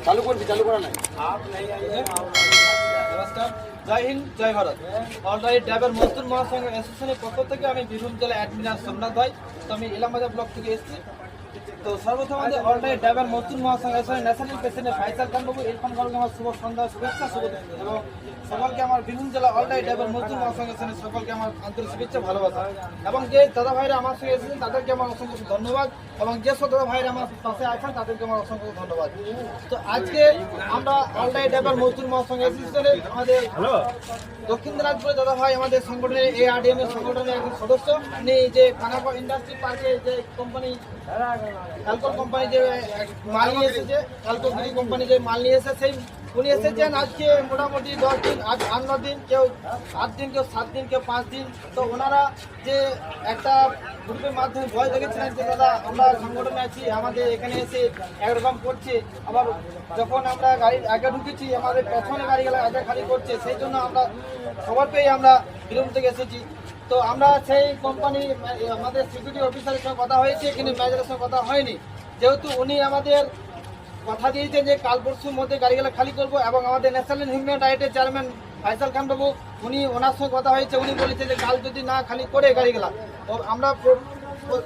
চালু করবি, চালু করা নাই। নমস্কার, জয় হিন্দ, জয় ভারত। অলরাইট ড্রাইভার মজদুর মহাসংঘ অ্যাসোসিয়েশনের পক্ষ থেকে আমি বীরভূম জেলা অ্যাডমিনার সোমনাথ ভাই। তো আমি ইলামবাজার ব্লক থেকে এসেছি। তো সর্বপ্রথম আমাদের অলরাইট ড্রাইভার মজদুর মহাসংঘ অ্যাসোসিয়েশন ন্যাশনাল প্রেসিডেন্ট ফাইসাল খান বাবু ইরফান খানকে আমার শুভ সন্ধ্যা শুভেচ্ছা এবং সকলকে আমার বীরভূম জেলা অলরাইট ড্রাইভার মজদুর মহাসংঘ অ্যাসোসিয়েশনের সকলকে আমার আন্তরিক শুভেচ্ছা ভালোবাসা এবং যে দাদা ভাইরা আমার সঙ্গে এসেছেন তাদেরকে আমার অসংখ্য ধন্যবাদ এবং যে সব দাদা ভাইরা আমার পাশে আছেন তাদেরকে আমার অসংখ্য ধন্যবাদ। তো আজকে আমরা অলরাইট ড্রাইভার মজদুর মহাসংঘ অ্যাসোসিয়েশনের আমাদের দক্ষিণ দিনাজপুরের দাদা ভাই আমাদের সংগঠনের ARDM এর সংগঠনের একজন সদস্য। উনি যে পানাগড় ইন্ডাস্ট্রি পার্কে যে কোম্পানি অ্যালকোহল কোম্পানি যে মাল নিয়ে এসেছে, অ্যালকোহল কোম্পানি যে মাল নিয়ে এসেছে সেই উনি এসেছেন আজকে মোটামুটি 10 দিন, আজ 8-9 দিন, কেউ 8 দিন, কেউ 7 দিন, কেউ 5 দিন। তো ওনারা যে একটা গ্রুপের মাধ্যমে ভয় দেখেছিলেন যে দাদা আমরা সংগঠনে আছি, আমাদের এখানে এসে একরকম করছে, আবার যখন আমরা গাড়ির আগে ঢুকেছি আমাদের পেছনে গাড়িগুলো আগে খালি করছে, সেই জন্য আমরা খবর পেয়ে আমরা বীরভূম থেকে এসেছি। তো আমরা সেই কোম্পানি আমাদের সিকিউরিটি অফিসারের সঙ্গে কথা হয়েছে কিন্তু ম্যানেজারের সঙ্গে কথা হয়নি, যেহেতু উনি আমাদের কথা দিয়েছেন যে কাল পরশুর মধ্যে গাড়িগুলো খালি করবো এবং আমাদের ন্যাশনাল হিউম্যান রাইটের চেয়ারম্যান ফাইসাল খান বাবু ওনার সঙ্গে কথা হয়েছে, উনি বলেছেন যে কাল যদি না খালি করে গাড়িগুলা আমরা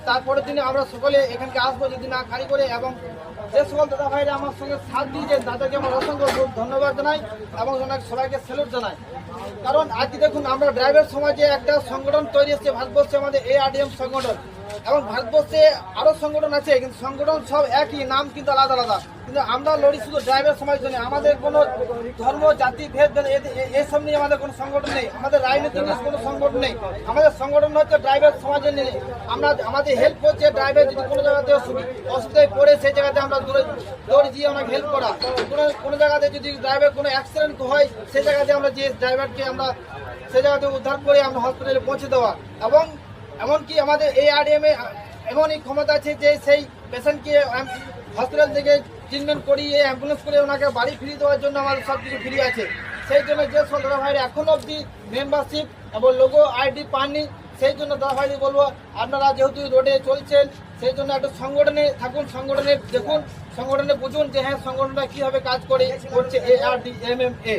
তারপরের দিনে আমরা সকলে এখানকে আসবো যদি না খালি করে। এবং যে সকল দাদা ভাইরা আমার সঙ্গে সাথ দিয়েছেন তাদেরকে আমার অসংখ্য ধন্যবাদ জানাই এবং সবাইকে স্যালুট জানাই। কারণ আজকে দেখুন আমরা ড্রাইভার সমাজে একটা সংগঠন তৈরি হচ্ছে ভারতবর্ষে, আমাদের ARDM সংগঠন, এবং ভারতবর্ষে আরও সংগঠন আছে কিন্তু সংগঠন সব একই, নাম কিন্তু আলাদা আলাদা, কিন্তু আমরা লড়ি শুধু ড্রাইভার সমাজ জন্য। আমাদের কোনো ধর্ম জাতি ভেদ এসব নিয়ে আমাদের কোনো সংগঠন নেই, আমাদের রাজনৈতিক কোনো সংগঠন নেই। আমাদের সংগঠন হচ্ছে ড্রাইভার সমাজের নিয়ে আমরা আমাদের হেল্প করছে। ড্রাইভার যদি কোনো জায়গাতে অসুবিধায় পড়ে সেই জায়গাতে আমরা দৌড়ে গিয়ে আমাকে হেল্প করা, কোনো জায়গাতে যদি ড্রাইভার কোনো অ্যাক্সিডেন্ট হয় সেই জায়গাতে আমরা যে ড্রাইভারকে আমরা সেই জায়গাতে উদ্ধার করে আমরা হসপিটালে পৌঁছে দেওয়া। এবং এমনকি আমাদের ARDM এমনই ক্ষমতা আছে যে সেই পেশেন্টকে হসপিটাল থেকে ট্রিটমেন্ট করিয়ে অ্যাম্বুলেন্স করে ওনাকে বাড়ি ফিরিয়ে দেওয়ার জন্য আমাদের সব কিছু ফ্রি আছে। সেই জন্য যে সব দাদা ভাইরা এখনও অবধি মেম্বারশিপ এবং লোগো ID পাননি, সেই জন্য দাদা ভাইদের বলবো আপনারা যেহেতু রোডে চলছেন সেই জন্য একটা সংগঠনে থাকুন, সংগঠনে দেখুন, সংগঠনে বুঝুন যে হ্যাঁ সংগঠনটা কীভাবে কাজ করছে ARDMMA।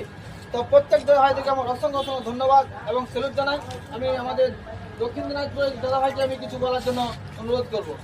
তো প্রত্যেক দাদা ভাইদেরকে আমার অসংখ্য ধন্যবাদ এবং স্যালুট জানাই। আমি আমাদের দক্ষিণ দিনাজপুরের দাদা ভাইকে আমি কিছু বলার জন্য অনুরোধ করবো।